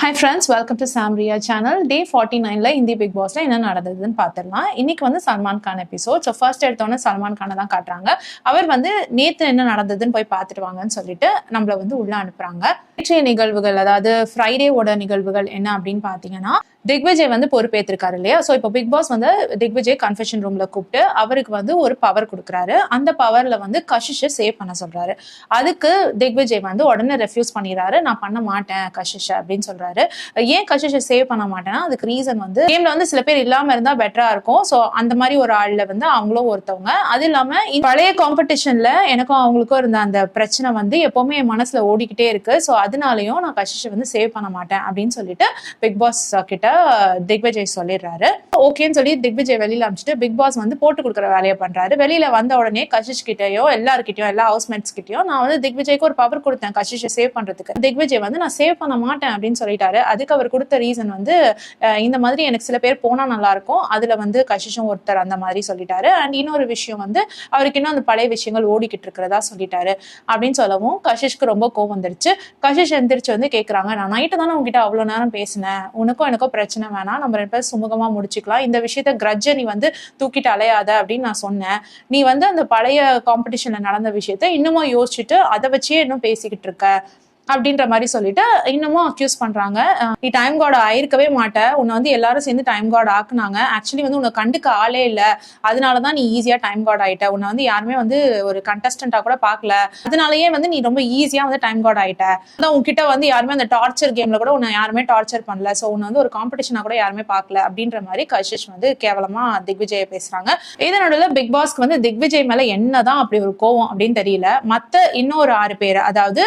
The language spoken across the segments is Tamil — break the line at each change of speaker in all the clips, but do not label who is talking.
Hi friends, welcome to Samria channel. Day 49 Hindi Bigg பாஸ்ல என்ன நடந்ததுன்னு பார்த்துடலாம். இன்னைக்கு வந்து சல்மான் கான் எபிசோட். ஸோ ஃபர்ஸ்ட் எடுத்தோன்னே சல்மான் கானை தான் காட்டுறாங்க. அவர் வந்து நேற்று என்ன நடந்ததுன்னு போய் பார்த்துட்டு வாங்கன்னு சொல்லிட்டு நம்மள வந்து உள்ள அனுப்புறாங்க. நேற்றைய நிகழ்வுகள், அதாவது ஃப்ரைடேவோட நிகழ்வுகள் என்ன அப்படின்னு பார்த்தீங்கன்னா, திக்விஜய் வந்து பொறுப்பேற்றிருக்காரு இல்லையா? ஸோ இப்போ பிக் பாஸ் வந்து திக்விஜய் கன்ஃபெஷன் ரூம்ல கூப்பிட்டு அவருக்கு வந்து ஒரு பவர் கொடுக்குறாரு. அந்த பவர்ல வந்து கஷிஷை சேவ் பண்ண சொல்றாரு. அதுக்கு திக்விஜய் வந்து உடனே ரெஃப்யூஸ் பண்ணிடுறாரு. நான் பண்ண மாட்டேன் கஷிஷை அப்படின்னு சொல்றாரு. ஏன் கஷிஷை சேவ் பண்ண மாட்டேன்னா, அதுக்கு ரீசன் வந்து கேம்ல வந்து சில பேர் இல்லாம இருந்தா பெட்டரா இருக்கும். ஸோ அந்த மாதிரி ஒரு ஆள்ல வந்து அவங்களும் ஒருத்தவங்க. அது இல்லாம பழைய காம்படிஷன்ல எனக்கும் அவங்களுக்கும் இருந்த அந்த பிரச்சனை வந்து எப்பவுமே என் மனசுல ஓடிக்கிட்டே இருக்கு. ஸோ அதனாலயும் நான் கஷிஷை வந்து சேவ் பண்ண மாட்டேன் அப்படின்னு சொல்லிட்டு பிக் பாஸ் கிட்ட திக்விஜய் சொல்லிடுறாரு. ஓகேன்னு சொல்லி திக்விஜய் வெளியில அனுப்பிச்சிட்டு பிக் பாஸ் வந்து போட்டு கொடுக்குற வேலையை பண்றாரு. வெளியில வந்த உடனே கஷிஷ் கிட்டயோ எல்லாருக்கிட்டையும் எல்லா ஹவுஸ்மேட்ஸ் கிட்டயும் நான் வந்து திக்விஜய்க்கு ஒரு பவர் கொடுத்தேன் கஷிஷை சேவ் பண்றதுக்கு. திக்விஜய் வந்து நான் சேவ் பண்ண மாட்டேன் அப்படின்னு சொல்லிட்டாரு. அதுக்கு அவர் கொடுத்த ரீசன் வந்து இந்த மாதிரி எனக்கு சில பேர் போனா நல்லா இருக்கும், அதுல வந்து கஷிஷும் ஒருத்தர் அந்த மாதிரி சொல்லிட்டாரு. அண்ட் இன்னொரு விஷயம் வந்து அவருக்கு இன்னும் அந்த பழைய விஷயங்கள் ஓடிக்கிட்டு இருக்கிறதா சொல்லிட்டாரு அப்படின்னு சொல்லவும் கஷிஷ்க்கு ரொம்ப கோவம் வந்துருச்சு. கஷிஷ் எந்திரிச்சு வந்து கேக்குறாங்க, நான் நைட்டு தானே உங்ககிட்ட அவ்வளவு நேரம் பேசினேன், உனக்கும் எனக்கும் பிரச்சனை வேணாம், நம்ம ரெண்டு பேரும் சுமூகமா முடிச்சுக்கலாம், இந்த விஷயத்த கிரட்ஜை நீ வந்து தூக்கிட்டு அலையாத அப்படின்னு நான் சொன்னேன். நீ வந்து அந்த பழைய காம்படிஷன்ல நடந்த விஷயத்த இன்னமும் யோசிச்சுட்டு அதை வச்சே இன்னும் பேசிக்கிட்டு இருக்க அப்படின்ற மாதிரி சொல்லிட்டு இன்னமும் அக்யூஸ் பண்றாங்க. நீ டைம் கார்டு ஆயிருக்கவே மாட்ட, உன்னை வந்து எல்லாரும் சேர்ந்து டைம் கார்டு ஆக்குனாங்க, ஆக்சுவலி வந்து உன்னை கண்டுக்க ஆளே இல்ல, அதனாலதான் நீ ஈஸியா டைம் கார்டு ஆயிட்ட, உன்னை வந்து யாருமே வந்து ஒரு கண்டஸ்டன்டா கூட பாக்கல, அதனாலயே வந்து நீ ரொம்ப ஈஸியா வந்து டைம் கார்டு ஆயிட்ட, அதான் உன்கிட்ட வந்து யாருமே அந்த டார்ச்சர் கேம்ல கூட உன்னை யாருமே டார்ச்சர் பண்ணல, சோ உன்னை வந்து ஒரு காம்படிஷனா கூட யாருமே பாக்கல அப்படின்ற மாதிரி கஷிஷ் வந்து கேவலமா திக்விஜய பேசுறாங்க. இதனோட பிக் பாஸ்க்கு வந்து திக்விஜய் மேல என்னதான் அப்படி ஒரு கோவம் அப்படின்னு தெரியல. மத்த இன்னொரு 6 பேர், அதாவது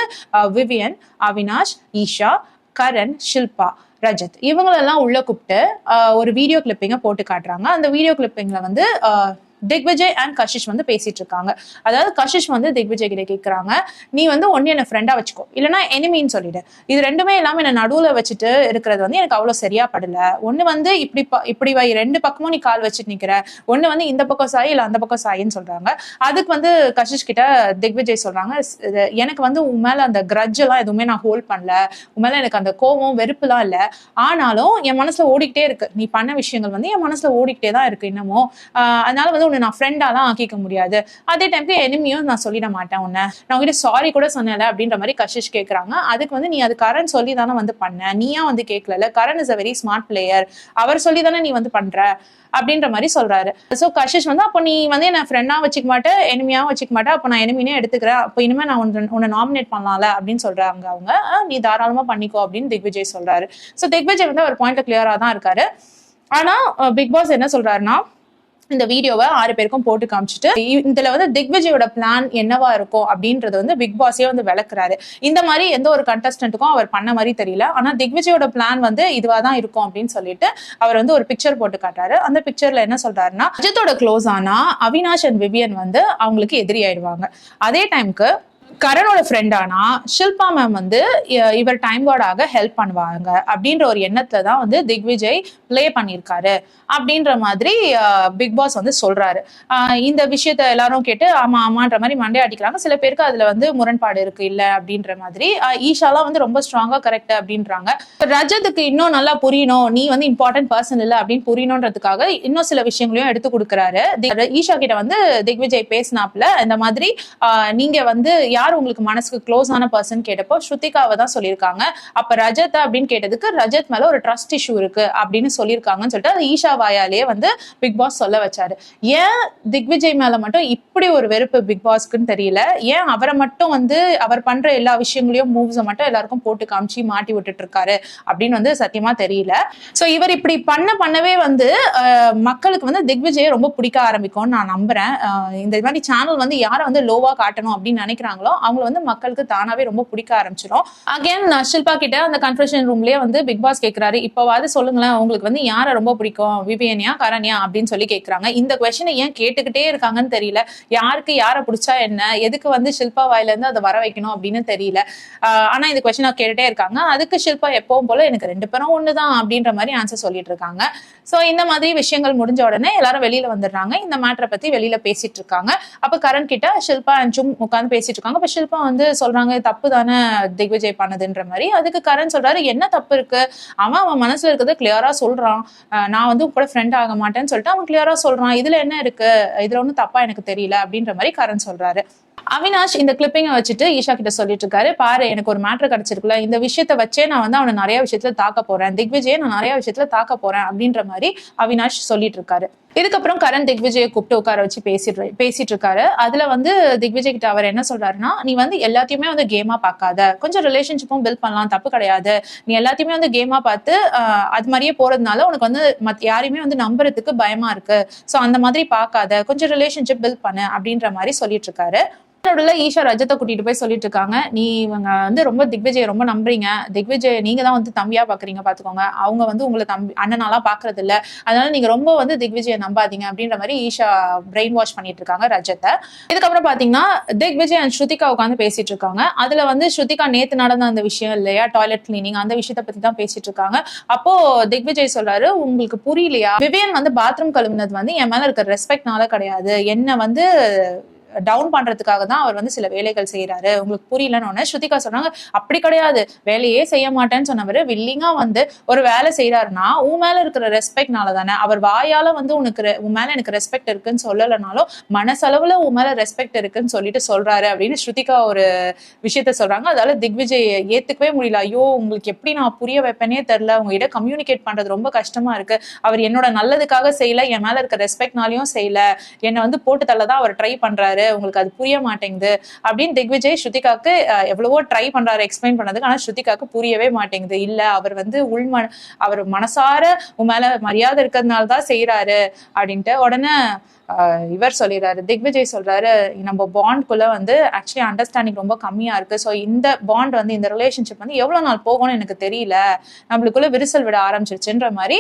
விவியன், அவினாஷ், ஈஷா, கரண், ஷில்பா, ரஜத், இவங்களெல்லாம் உள்ள கூப்பிட்டு ஒரு வீடியோ கிளிப்பிங்க போட்டு காட்டுறாங்க. அந்த வீடியோ கிளிப்பிங்ல வந்து திக்விஜய் அண்ட் கஷிஷ் வந்து பேசிட்டு இருக்காங்க. அதாவது கஷிஷ் வந்து திக்விஜய் கிட்ட கேட்கறாங்க, நீ வந்து ஒன்னு என்ன ஃப்ரெண்டா வச்சுக்கோ, இல்லைன்னா எனிமின்னு சொல்லிடு, இது ரெண்டுமே இல்லாம என்ன நடுவுல வச்சுட்டு இருக்கிறது வந்து எனக்கு அவ்வளவு சரியா படல, ஒண்ணு வந்து இப்படி ரெண்டு பக்கமும் நீ கால் வச்சுட்டு நிக்கிற, ஒண்ணு வந்து இந்த பக்கம் சாய் இல்ல அந்த பக்கம் சாயின்னு சொல்றாங்க. அதுக்கு வந்து கஷிஷ் கிட்ட திக்விஜய் சொல்றாங்க, எனக்கு வந்து உன் மேல அந்த கிரட்ஜ் எல்லாம் எதுவுமே நான் ஹோல்ட் பண்ணல, உன் மேல எனக்கு அந்த கோபம் வெறுப்பு எல்லாம் இல்ல, ஆனாலும் என் மனசுல ஓடிக்கிட்டே இருக்கு, நீ பண்ண விஷயங்கள் வந்து என் மனசுல ஓடிக்கிட்டே தான் இருக்கு இன்னமும், அதனால வந்து நான் ஃப்ரெண்டா தான் ஆக்கிக்க முடியாது, அதே டைம்க்கு எனிமியும் நான் சொல்லிட மாட்டேன், உன்னை நான் உங்ககிட்ட சாரி கூட சொன்னல அப்படின்ற மாதிரி கஷிஷ் கேட்கறாங்க. அதுக்கு வந்து நீ அது கரண் சொல்லி தானே வந்து பண்ண, நீயா வந்து கேட்கல, Karan is a very smart player, அவர் சொல்லி தானே நீ வந்து பண்ற அப்படின்ற மாதிரி சொல்றாரு. சோ கஷிஷ் வந்து, அப்போ நீ வந்து என்ன ஃப்ரெண்டா வச்சுக்க மாட்டேன், எனிமியாவும் வச்சுக்க மாட்டேன், அப்போ நான் எனிமினே எடுத்துக்கிறேன், அப்போ இனிமே நான் உன்னை நாமினேட் பண்ணலாம்ல அப்படின்னு சொல்றாங்க அவங்க. நீ தாராளமா பண்ணிக்கோ அப்படின்னு திக்விஜய் சொல்றாரு. சோ திக்விஜய் வந்து ஒரு பாயிண்ட்ல கிளியரா தான் இருக்காரு. ஆனா பிக் பாஸ் என்ன சொல்றாருன்னா, இந்த வீடியோவை 6 பேருக்கும் போட்டு காமிச்சிட்டு இதுல வந்து திக்விஜயோட பிளான் என்னவா இருக்கும் அப்படின்றது வந்து பிக் பாஸே வந்து விளக்குறாரு. இந்த மாதிரி எந்த ஒரு கண்டஸ்டன்ட்டுக்கும் அவர் பண்ண மாதிரி தெரியல, ஆனா திக்விஜயோட பிளான் வந்து இதுவாதான் இருக்கும் அப்படின்னு சொல்லிட்டு அவர் வந்து ஒரு பிக்சர் போட்டு காட்டுறாரு. அந்த பிக்சர்ல என்ன சொல்றாருன்னா, அஜித்தோட க்ளோஸ் ஆனா அவினாஷ் அண்ட் விவியன் வந்து அவங்களுக்கு எதிரி ஆயிடுவாங்க, அதே டைம்க்கு கரணோட ஃப்ரெண்டானா ஷில்பா மேம் வந்து இவர் டைம் கார்டாக ஹெல்ப் பண்ணுவாங்க அப்படின்ற ஒரு எண்ணத்துல தான் வந்து திக்விஜய் பிளே பண்ணியிருக்காரு அப்படின்ற மாதிரி பிக் பாஸ் வந்து சொல்றாரு. இந்த விஷயத்த எல்லாரும் கேட்டு ஆமா ஆமான்ற மாதிரி மண்டே அடிக்கிறாங்க. சில பேருக்கு அதுல வந்து முரண்பாடு இருக்கு இல்ல அப்படின்ற மாதிரி. ஈஷாலாம் வந்து ரொம்ப ஸ்ட்ராங்கா கரெக்ட் அப்படின்றாங்க. ரஜத்துக்கு இன்னும் நல்லா புரியணும், நீ வந்து இம்பார்ட்டன்ட் பர்சன் இல்ல அப்படின்னு புரியணுன்றதுக்காக இன்னும் சில விஷயங்களையும் எடுத்து கொடுக்குறாரு. ஈஷா கிட்ட வந்து திக்விஜய் பேசினாப்ல இந்த மாதிரி நீங்க வந்து யார் உங்களுக்கு மனசுக்கு க்ளோஸ் ஆன பர்சன் கேட்டப்போ ஸ்ருதிகாவை தான் சொல்லியிருக்காங்க, அப்ப ரஜத் அப்படின்னு கேட்டதுக்கு ரஜத் மேல ஒரு ட்ரஸ்ட் இஷ்யூ இருக்கு அப்படின்னு சொல்லியிருக்காங்கன்னு சொல்லிட்டு அது ஈஷா வாயாலேயே வந்து பிக் பாஸ் சொல்ல வச்சாரு. ஏன் திக்விஜய் மேல மட்டும் இப்படி ஒரு வெறுப்பு பிக் பாஸ்க்குன்னு தெரியல, ஏன் அவரை மட்டும் வந்து அவர் பண்ற எல்லா விஷயங்களையும் மூவ்ஸை மட்டும் எல்லாருக்கும் போட்டு காமிச்சு மாட்டி விட்டுட்டு இருக்காரு அப்படின்னு வந்து சத்தியமா தெரியல. சோ இவர் இப்படி பண்ணவே வந்து மக்களுக்கு வந்து திக்விஜயை ரொம்ப பிடிக்க ஆரம்பிக்கும்னு நான் நம்புறேன். இந்த மாதிரி சேனல் வந்து யாரை வந்து லோவா காட்டணும் அப்படின்னு நினைக்கிறாங்களோ அவங்க வந்து மக்களுக்கு தானாவே ரொம்ப பிடிக்க ஆரம்பிச்சிடும். அகைன் ஷில்பா கிட்ட அந்த கன்ஃபெஷன் ரூம்லயே வந்து பிக் பாஸ் கேட்கிறாரு, இப்பவாது சொல்லுங்களேன் உங்களுக்கு வந்து யாரை ரொம்ப பிடிக்கும், விவியனியா கரண்யா அப்படின்னு சொல்லி கேட்கறாங்க. இந்த கொஸ்டினை ஏன் கேட்டுக்கிட்டே இருக்காங்கன்னு தெரியல. யாருக்கு யாரை பிடிச்சா என்ன, எதுக்கு வந்து ஷில்பா வாயில இருந்து அதை வர வைக்கணும் அப்படின்னு தெரியல. ஆனா இந்த கொஸ்டினை கேட்டுட்டே இருக்காங்க. அதுக்கு ஷில்பா எப்பவும் போல எனக்கு 2 பேரும் ஒண்ணுதான் அப்படின்ற மாதிரி ஆன்சர் சொல்லிட்டு இருக்காங்க. சோ இந்த மாதிரி விஷயங்கள் முடிஞ்ச உடனே எல்லாரும் வெளியில வந்துடுறாங்க. இந்த மேட்டரை பத்தி வெளியில பேசிட்டு இருக்காங்க. அப்ப கரண் கிட்ட ஷில்பா அண்ட் சும் உட்காந்து பேசிட்டு இருக்காங்க. இருக்காங்க. இப்ப ஷில்பா வந்து சொல்றாங்க தப்பு தானே திக்விஜய் பண்ணதுன்ற மாதிரி. அதுக்கு கரண் சொல்றாரு என்ன தப்பு இருக்கு, அவன் மனசுல இருக்கிறத கிளியரா சொல்றான், நான் வந்து கூட ஃப்ரெண்ட் ஆக மாட்டேன்னு சொல்லிட்டு அவன் கிளியரா சொல்றான், இதுல என்ன இருக்கு, இதுல ஒன்னும் தப்பா எனக்கு தெரியல அப்படின்ற மாதிரி கரண் சொல்றாரு. அவினாஷ் இந்த கிளிப்பிங்க வச்சுட்டு ஈஷா கிட்ட சொல்லிட்டு இருக்காரு, பாரு எனக்கு ஒரு மேட்ரு கிடைச்சிருக்குல, இந்த விஷயத்த வச்சே நான் வந்து அவனை நிறைய விஷயத்துல தாக்க போறேன், திக்விஜயை நான் நிறைய விஷயத்துல தாக்க போறேன் அப்படின்ற மாதிரி அவினாஷ் சொல்லிட்டு இருக்காரு. இதுக்கப்புறம் கரண் திக்விஜயை கூப்பிட்டு உட்கார வச்சு பேசிட்டு இருக்காரு. அதுல வந்து திக்விஜய் கிட்ட அவர் என்ன சொல்றாருன்னா, நீ வந்து எல்லாத்தையுமே வந்து கேமா பார்க்காத, கொஞ்சம் ரிலேஷன்ஷிப்பும் பில்ட் பண்ணலாம், தப்பு கிடையாது, நீ எல்லாத்தையுமே வந்து கேமா பார்த்து அது மாதிரியே போறதுனால உனக்கு வந்து யாரையுமே வந்து நம்புறதுக்கு பயமா இருக்கு, சோ அந்த மாதிரி பார்க்காத, கொஞ்சம் ரிலேஷன்ஷிப் பில்ட் பண்ணு அப்படின்ற மாதிரி சொல்லிட்டு இருக்காரு. ஈஷா ரஜத்தை கூட்டிட்டு போய் சொல்லிட்டு இருக்காங்க, நீ இவங்க வந்து ரொம்ப திக்விஜய் ரொம்ப நம்புறீங்க, திக்விஜய் நீங்க தான் வந்து தம்பியா பாக்குறீங்க பாத்துக்கோங்க, அவங்க வந்து உங்களை தம்பி அண்ணனாலா பாக்குறது இல்ல, அதனால நீங்க ரொம்ப வந்து திக்விஜயை நம்பாதீங்க அப்படின்ற மாதிரி ஈஷா பிரெயின் வாஷ் பண்ணிட்டு இருக்காங்க ரஜத்தை. இதுக்கப்புறம் பாத்தீங்கன்னா திக்விஜய் அண்ட் ஸ்ருதிகா உட்காந்து பேசிட்டு இருக்காங்க. அதுல வந்து ஸ்ருதிகா நேத்து நடந்த அந்த விஷயம் இல்லையா, டாய்லெட் கிளீனிங், அந்த விஷயத்த பத்தி தான் பேசிட்டு இருக்காங்க. அப்போ திக்விஜய் சொல்றாரு, உங்களுக்கு புரியலையா, விவேன் வந்து பாத்ரூம் கழுவுனது வந்து என் மேல இருக்க ரெஸ்பெக்ட்னால கிடையாது, என்ன வந்து டவுன் பண்றதுக்காக தான் அவர் வந்து சில வேலைகள் செய்யறாரு, உங்களுக்கு புரியலன்னு ஒண்ணு. ஸ்ருதிகா சொன்னாங்க, அப்படி கிடையாது, வேலையே செய்ய மாட்டேன்னு சொன்னவர் வில்லிங்கா வந்து ஒரு வேலை செய்யறாருன்னா உன் மேல இருக்கிற ரெஸ்பெக்ட்னால தானே, அவர் வாயால வந்து உன் மேல எனக்கு ரெஸ்பெக்ட் இருக்குன்னு சொல்லலைனாலும் மனசளவுல உன் மேல ரெஸ்பெக்ட் இருக்குன்னு சொல்லிட்டு சொல்றாரு அப்படின்னு ஸ்ருதிகா ஒரு விஷயத்த சொல்றாங்க. அதால திக்விஜய் ஏத்துக்கவே முடியல, ஐயோ உங்களுக்கு எப்படி நான் புரிய வைப்பேனே தெரியல, உங்ககிட்ட கம்யூனிகேட் பண்றது ரொம்ப கஷ்டமா இருக்கு, அவர் என்னோட நல்லதுக்காக செய்யல, என் மேல இருக்க ரெஸ்பெக்ட்னாலையும் செய்யல, என்னை வந்து போட்டு தள்ளதான் அவர் ட்ரை பண்றாரு, உங்களுக்கு அது புரிய மாட்டேங்குது அப்படின்னு திக்விஜய் ஸ்ருதிகாக்கு எவ்வளவோ ட்ரை பண்றாரு எக்ஸ்பிளைன் பண்ணதுக்கு, ஆனா ஸ்ருதிகாக்கு புரியவே மாட்டேங்குது. இல்ல அவர் வந்து அவர் மனசார உன் மேல மரியாதை இருக்கிறதுனாலதான் செய்யறாரு அப்படின்ட்டு. உடனே இவர் சொல்லிடுறாரு, திக்விஜய் சொல்றாரு, நம்ம பாண்ட்குள்ள வந்து ஆக்சுவலி அண்டர்ஸ்டாண்டிங் ரொம்ப கம்மியா இருக்கு, ஸோ இந்த பாண்ட் வந்து இந்த ரிலேஷன்ஷிப் வந்து எவ்வளவு நாள் போகும்னு எனக்கு தெரியல, நம்மளுக்குள்ள விரிசல் விட ஆரம்பிச்சிருச்சுன்ற மாதிரி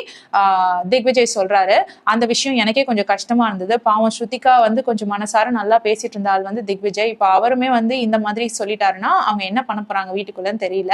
திக்விஜய் சொல்றாரு. அந்த விஷயம் எனக்கே கொஞ்சம் கஷ்டமா இருந்தது, பாவம் ஸ்ருதிகா வந்து கொஞ்சம் மனசார நல்லா பேசிட்டு இருந்தால் வந்து திக்விஜய், இப்ப அவருமே வந்து இந்த மாதிரி சொல்லிட்டாருன்னா அவங்க என்ன பண்ண போறாங்க வீட்டுக்குள்ளன்னு தெரியல.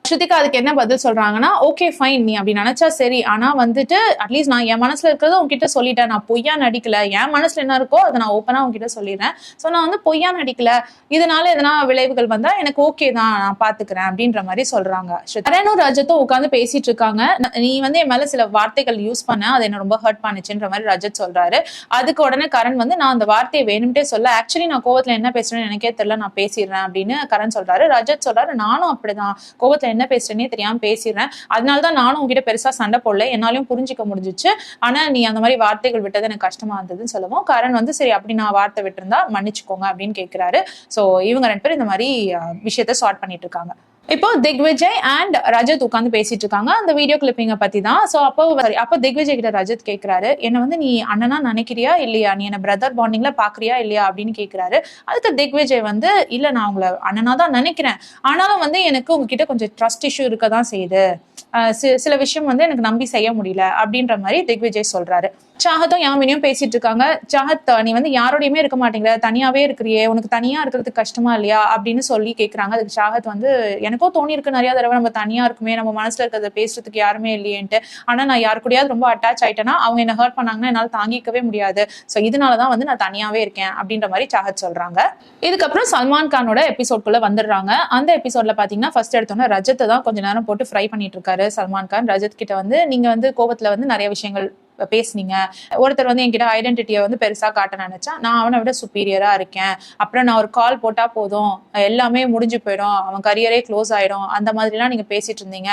ஸ்ருதிகா அதுக்கு என்ன பதில் சொல்றாங்கன்னா, ஓகே ஃபைன், நீ அப்படி நினைச்சா சரி, ஆனா வந்துட்டு அட்லீஸ்ட் நான் என் மனசுல இருக்கிறத உங்ககிட்ட சொல்லிட்டேன், நான் பொய்யா நடிக்கல, என் மனசுல என்ன இருக்கோ அதை நான் ஓப்பனா உங்ககிட்ட சொல்லிடுறேன், சோ நான் வந்து பொய்யா நடிக்கல, இதனால எதனா விளைவுகள் வந்தா எனக்கு ஓகே தான், நான் பாத்துக்கிறேன் அப்படின்ற மாதிரி சொல்றாங்க. கரணும் ரஜத்தும் உட்காந்து பேசிட்டு இருக்காங்க, நீ வந்து என் மேல சில வார்த்தைகள் யூஸ் பண்ண, அது என்ன ரொம்ப ஹர்ட் பண்ணுச்சுன்ற மாதிரி ரஜத் சொல்றாரு. அதுக்கு உடனே கரண் வந்து, நான் அந்த வார்த்தையை வேணும்ட்டே சொல்ல, ஆக்சுவலி நான் கோவத்துல என்ன பேசுறேன்னு எனக்கே தெரியல, நான் பேசிடுறேன் அப்படின்னு கரண் சொல்றாரு. ரஜத் சொல்றாரு, நானும் அப்படிதான் கோவத்துல என்ன பேசுறேனே தெரியாம பேசிடுறேன், அதனாலதான் நானும் உங்ககிட்ட பெருசா சண்டை போடல, என்னாலையும் புரிஞ்சுக்க முடிஞ்சிச்சு, ஆனா நீ அந்த மாதிரி வார்த்தைகள் விட்டது எனக்கு கஷ்டமா இருந்ததுன்னு சொல்லவும் கரண் வந்து சரி அப்படி நான் வார்த்தை விட்டுருந்தா மன்னிச்சுக்கோங்க அப்படின்னு கேட்கிறாரு. சோ இவங்க ரெண்டு பேரும் இந்த மாதிரி விஷயத்த சார்ட் பண்ணிட்டு இருக்காங்க. இப்போ திக்விஜய் அண்ட் ரஜத் உட்காந்து பேசிட்டு இருக்காங்க அந்த வீடியோ கிளிப்பிங்க பத்தி தான். சோ அப்போ திக்விஜய் கிட்ட ரஜத் கேட்கிறாரு, என்ன வந்து நீ அண்ணனா நினைக்கிறியா இல்லையா, நீ என்ன பிரதர் பாண்டிங்ல பாக்குறியா இல்லையா அப்படின்னு கேட்கிறாரு. அதுக்கு திக்விஜய் வந்து, இல்ல நான் உங்களை அண்ணனா தான் நினைக்கிறேன், ஆனாலும் வந்து எனக்கு உங்ககிட்ட கொஞ்சம் ட்ரஸ்ட் இஷ்யூ இருக்கதான் செய்யுது, சில விஷயம் வந்து எனக்கு நம்பி செய்ய முடியல அப்படின்ற மாதிரி திக்விஜய் சொல்றாரு. சாகத்தும் யாமினியும் பேசிட்டு இருக்காங்க. சாகத், நீ வந்து யாரோடையுமே இருக்க மாட்டேங்கிற, தனியாவே இருக்கிறியே, உனக்கு தனியா இருக்கிறதுக்கு கஷ்டமா இல்லையா அப்படின்னு சொல்லி கேட்கறாங்க. அதுக்கு சாகத் வந்து, எனக்கும் தோணி இருக்கு நிறைய தடவை நம்ம தனியா இருக்குமே, நம்ம மனசுல இருக்கிறத பேசுறதுக்கு யாருமே இல்லையேன்ட்டு, ஆனா நான் யாரு கூடயாவது ரொம்ப அட்டாச் ஆயிட்டேன்னா அவங்க என்ன ஹர்ட் பண்ணாங்கன்னா என்னால தாங்கிக்கவே முடியாது, சோ இதனாலதான் வந்து நான் தனியாவே இருக்கேன் அப்படின்ற மாதிரி சாகத் சொல்றாங்க. இதுக்கப்புறம் சல்மான் கானோட எபிசோட்குள்ள வந்துடுறாங்க. அந்த எபிசோட்ல பாத்தீங்கன்னா ஃபர்ஸ்ட் எடுத்தோன்னா ரஜத்தை தான் கொஞ்ச நேரம் போட்டு ஃப்ரை பண்ணிட்டு இருக்காரு சல்மான் கான். ரஜத் கிட்ட வந்து, நீங்க வந்து கோபத்துல வந்து நிறைய விஷயங்கள் பேசுனீங்க, ஒருத்தர் வந்து என்கிட்ட ஐடென்டிட்டியை வந்து பெருசா காட்ட நினைச்சா, நான் அவனை விட சுப்பீரியரா இருக்கேன், அப்புறம் நான் ஒரு கால் போட்டா போதும் எல்லாமே முடிஞ்சு போயிடும், அவன் கரியரே க்ளோஸ் ஆயிடும், அந்த மாதிரிலாம் நீங்க பேசிட்டு இருந்தீங்க,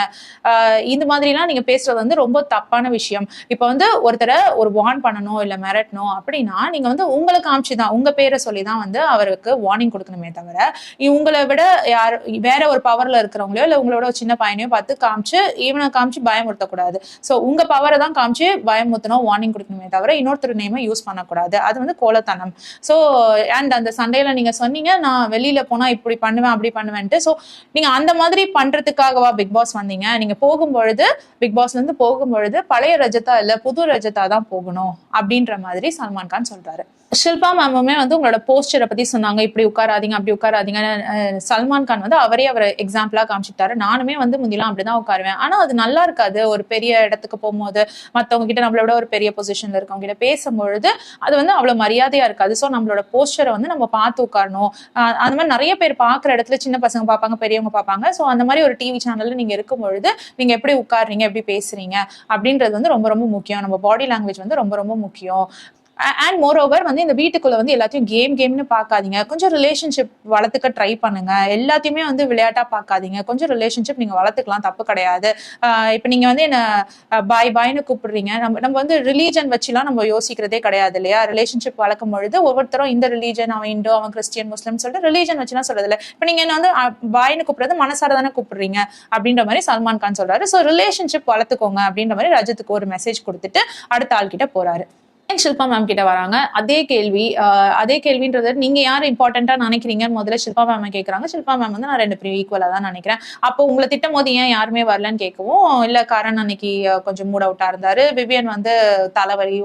இந்த மாதிரிலாம் நீங்க பேசுறது வந்து ரொம்ப தப்பான விஷயம். இப்ப வந்து ஒருத்தரை ஒரு வார்ன் பண்ணணும் இல்ல மிரட்டணும் அப்படின்னா நீங்க வந்து உங்களை காமிச்சுதான், உங்க பேரை சொல்லிதான் வந்து அவருக்கு வார்னிங் கொடுக்கணுமே தவிர, உங்களை விட யார் வேற ஒரு பவர்ல இருக்கிறவங்களோ இல்ல உங்களோட ஒரு சின்ன பையனையோ பார்த்து காமிச்சு இவனை காமிச்சு பயமுறுத்தக்கூடாது. சோ உங்க பவரை தான் காமிச்சு வார்னிங் கொடுக்கணுமே தவிர இன்னொருத்தர் நேமை யூஸ் பண்ணக்கூடாது, அது வந்து கோலத்தனம். சோ அண்ட் அந்த சண்டையில நீங்க சொன்னீங்க, நான் வெளியில போனா இப்படி பண்ணுவேன் அப்படி பண்ணுவேன்ட்டு, சோ நீங்க அந்த மாதிரி பண்றதுக்காகவா பிக் பாஸ் வந்தீங்க, நீங்க போகும்பொழுது பிக் பாஸ்ல இருந்து போகும்பொழுது பழைய ரஜதா இல்ல புது ரஜதா தான் போகணும் அப்படின்ற மாதிரி சல்மான் கான் சொல்றாரு. ஷில்பா மேமுமே வந்து உங்களோட போஸ்டரை பத்தி சொன்னாங்க, இப்படி உட்காராதீங்க அப்படி உட்காராதீங்க. சல்மான் கான் வந்து அவர் எக்ஸாம்பிளா காமிச்சிட்டாரு. நானுமே வந்து முந்திலாம் அப்படிதான் உட்காருவேன். ஆனா அது நல்லா இருக்காது. ஒரு பெரிய இடத்துக்கு போகும்போது மத்தவங்க கிட்ட நம்மளோட ஒரு பெரிய பொசிஷன்ல இருக்கவங்க கிட்ட பேசும்பொழுது அது வந்து அவ்வளவு மரியாதையா இருக்காது. ஸோ நம்மளோட போஸ்டரை வந்து நம்ம பார்த்து உட்காரணும். அந்த மாதிரி நிறைய பேர் பாக்குற இடத்துல சின்ன பசங்க பார்ப்பாங்க, பெரியவங்க பார்ப்பாங்க. ஸோ அந்த மாதிரி ஒரு டிவி சேனல்ல நீங்க இருக்கும் பொழுது நீங்க எப்படி உட்காருறீங்க, எப்படி பேசுறீங்க அப்படின்றது வந்து ரொம்ப ரொம்ப முக்கியம். நம்ம பாடி லாங்குவேஜ் வந்து ரொம்ப ரொம்ப முக்கியம். அண்ட் மோர் ஓவர் வந்து இந்த வீட்டுக்குள்ள வந்து எல்லாத்தையும் கேம்னு பார்க்காதீங்க. கொஞ்சம் ரிலேஷன்ஷிப் வளர்த்துக்க ட்ரை பண்ணுங்க. எல்லாத்தையுமே வந்து விளையாட்டா பார்க்காதீங்க. கொஞ்சம் ரிலேஷன்ஷிப் நீங்க வளர்த்துக்கலாம், தப்பு கிடையாது. இப்ப நீங்க வந்து என்ன பாய்னு கூப்பிடுறீங்க, நம்ம வந்து ரிலீஜன் வச்சுலாம் நம்ம யோசிக்கிறதே கிடையாது இல்லையா? ரிலேஷன்ஷிப் வளர்க்கும் பொழுது ஒவ்வொருத்தரும் இந்த ரிலீஜன், அவன் இண்டோ, அவன் கிறிஸ்டியன், முஸ்லிம் சொல்லிட்டு ரிலீஜன் வச்சுலாம் சொல்றது இல்லை. இப்ப நீங்க என்ன வந்து பாய்னு கூப்பிடுறது மனசார தானே கூப்பிடுறீங்க அப்படின்ற மாதிரி சல்மான் கான் சொல்றாரு. ஸோ ரிலேஷன்ஷிப் வளர்த்துக்கோங்க அப்படின்ற மாதிரி ரஜத்துக்கு ஒரு மெசேஜ் கொடுத்துட்டு அடுத்த ஆள் கிட்ட போறாரு. ஷில்பா மேம் கிட்ட வராங்க. அதே கேள்வின்றது நீங்க யாரு இம்பார்ட்டன்டா நினைக்கிறீங்கன்னு முதல்ல ஷில்பா மேம் கேட்கறாங்க. ஷில்பா மேம் வந்து நான் 2 பேரும் ஈக்குவலா தான் நினைக்கிறேன். அப்போ உங்களை திட்டம் போது ஏன் யாருமே வரலன்னு கேட்கவும், இல்ல கரண் அன்னைக்கு கொஞ்சம் மூட் அவுட்டா இருந்தாரு, விவியன் வந்து தலைவலி,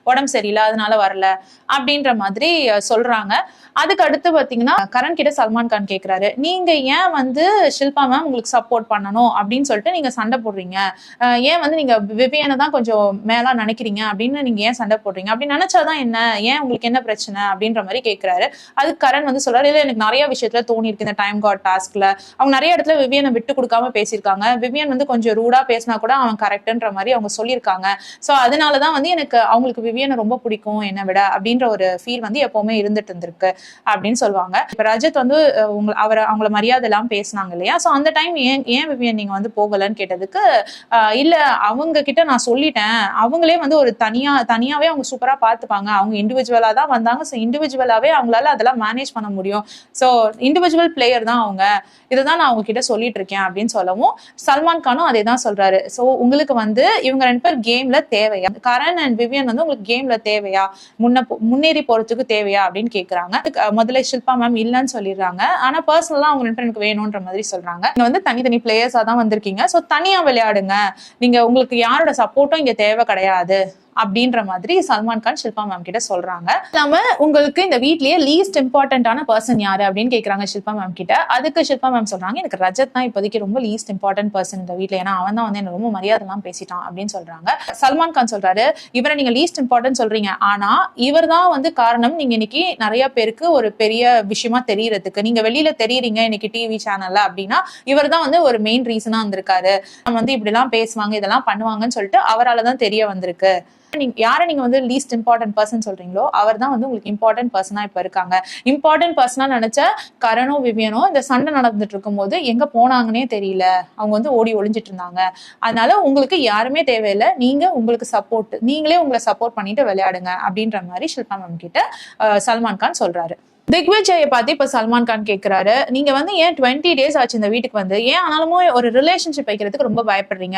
உடம்பு சரியில்லை அதனால வரல அப்படின்ற மாதிரி சொல்றாங்க. அதுக்கு அடுத்து பாத்தீங்கன்னா கரண் கிட்ட சல்மான் கான் கேட்கிறாரு, நீங்க ஏன் வந்து ஷில்பா மேம் உங்களுக்கு சப்போர்ட் பண்ணணும் அப்படின்னு சொல்லிட்டு நீங்க சண்டை போடுறீங்க, ஏன் வந்து நீங்க விவியனை தான் கொஞ்சம் மேலா நினைக்கிறீங்க அப்படின்னு நீங்க ஏன் சண்டை போடுறீங்க, அப்படி நினைச்சாதான் என்ன, ஏன் உங்களுக்கு என்ன பிரச்சனை அப்படின்ற மாதிரி கேட்கிறாரு. அதுக்கு கரண் வந்து சொல்றாரு, இல்ல எனக்கு நிறைய விஷயத்துல தோணி இருக்கு இந்த டைம் காட் டாஸ்க்ல. அவங்க நிறைய இடத்துல விவியனை விட்டு கொடுக்காம பேசியிருக்காங்க. விவியன் வந்து கொஞ்சம் ரூடா பேசினா கூட அவன் கரெக்ட்ன்ற மாதிரி அவங்க சொல்லியிருக்காங்க. சோ அதனாலதான் வந்து எனக்கு அவங்களுக்கு விவியனை ரொம்ப பிடிக்கும் என்னை விட அப்படின்ற ஒரு ஃபீல் வந்து எப்பவுமே இருந்துட்டு இருந்திருக்கு அப்படின்னு சொல்லுவாங்க. இப்ப ரஜத் வந்து அவங்கள மரியாதை எல்லாம் பேசினாங்க இல்லையா? சோ அந்த டைம் ஏன் விவியன் நீங்க வந்து போகலன்னு கேட்டதுக்கு, இல்ல அவங்க கிட்ட நான் சொல்லிட்டேன், அவங்களே வந்து ஒரு தனியாவே அவங்க சூப்பரா பாத்துப்பாங்க, அவங்க இண்டிவிஜுவலா தான் வந்தாங்க. ஸோ இண்டிவிஜுவலாவே அவங்களால அதெல்லாம் மேனேஜ் பண்ண முடியும். ஸோ இண்டிவிஜுவல் பிளேயர் தான் அவங்க, இதுதான் நான் அவங்க கிட்ட சொல்லிட்டு இருக்கேன் அப்படின்னு சொல்லவும் சல்மான் கானும் அதே தான் சொல்றாரு. ஸோ உங்களுக்கு வந்து இவங்க 2 பேர் கேம்ல தேவையா, கரண் அண்ட் விவியன் வந்து உங்களுக்கு கேம்ல தேவையா, முன்னேறி போறதுக்கு தேவையா அப்படின்னு கேக்குறாங்க. முதல்ல ஷில்பா மேம் இல்லன்னு சொல்லிடுறாங்க. ஆனா பர்சனலா அவங்க 2 பேர் எனக்கு வேணும்ன்ற மாதிரி சொல்றாங்க. நீங்க வந்து தனித்தனி பிளேயர்ஸா தான் வந்திருக்கீங்க, ஸோ தனியா விளையாடுங்க, நீங்க உங்களுக்கு யாரோட சப்போர்ட்டும் இங்க தேவை கிடையாது அப்படின்ற மாதிரி சல்மான் கான் ஷில்பா மேம் கிட்ட சொல்றாங்க. நம்ம உங்களுக்கு இந்த வீட்லயே லீஸ்ட் இம்பார்ட்டன்டான பர்சன் யாரு அப்படின்னு கேக்குறாங்க ஷில்பா மேம் கிட்ட. அதுக்கு ஷில்பா மேம் சொல்றாங்க, எனக்கு ரஜத் தான் இப்போதைக்கு ரொம்ப லீஸ்ட் இம்பார்ட்டன்ட் பர்சன் இந்த வீட்ல, ஏன்னா அவன் தான் வந்து என்ன ரொம்ப மரியாதை எல்லாம் பேசிட்டான் அப்படின்னு சொல்றாங்க. சல்மான் கான் சொல்றாரு, இவரை நீங்க லீஸ்ட் இம்பார்ட்டன்ட் சொல்றீங்க, ஆனா இவர் தான் வந்து காரணம் நீங்க இன்னைக்கு நிறைய பேருக்கு ஒரு பெரிய விஷயமா தெரியறதுக்கு, நீங்க வெளியில தெரியுறீங்க இன்னைக்கு டிவி சேனல்ல அப்படின்னா இவர் தான் வந்து ஒரு மெயின் ரீசனா வந்திருக்காரு. நம்ம வந்து இப்படி எல்லாம் பேசுவாங்க, இதெல்லாம் பண்ணுவாங்கன்னு சொல்லிட்டு அவரால் தெரிய வந்திருக்கு. யாரை நீங்க வந்து லீஸ்ட் இம்பார்ட்டன்ட் பர்சன் சொல்றீங்களோ அவர் தான் வந்து உங்களுக்கு இம்பார்ட்டன்ட் பர்சனா இப்ப இருக்காங்க. இம்பார்ட்டன்ட் பர்சனா நினைச்ச கரணோ விவியனோ இந்த சண்டை நடந்துட்டு இருக்கும் போது எங்க போனாங்கன்னே தெரியல, அவங்க வந்து ஓடி ஒளிஞ்சிட்டு இருந்தாங்க. அதனால உங்களுக்கு யாருமே தேவையில்லை, நீங்க உங்களுக்கு சப்போர்ட், நீங்களே உங்களை சப்போர்ட் பண்ணிட்டு விளையாடுங்க அப்படின்ற மாதிரி ஷில்பா மேம் கிட்ட சல்மான் கான் சொல்றாரு. திக்விஜயை பார்த்து இப்ப சல்மான் கான் கேட்கிறாரு, நீங்க வந்து ஏன் 20 days ஆச்சு இந்த வீட்டுக்கு வந்து, ஏன் ஆனாலும் ஒரு ரிலேஷன்ஷிப் வைக்கிறதுக்கு ரொம்ப பயப்படுறீங்க,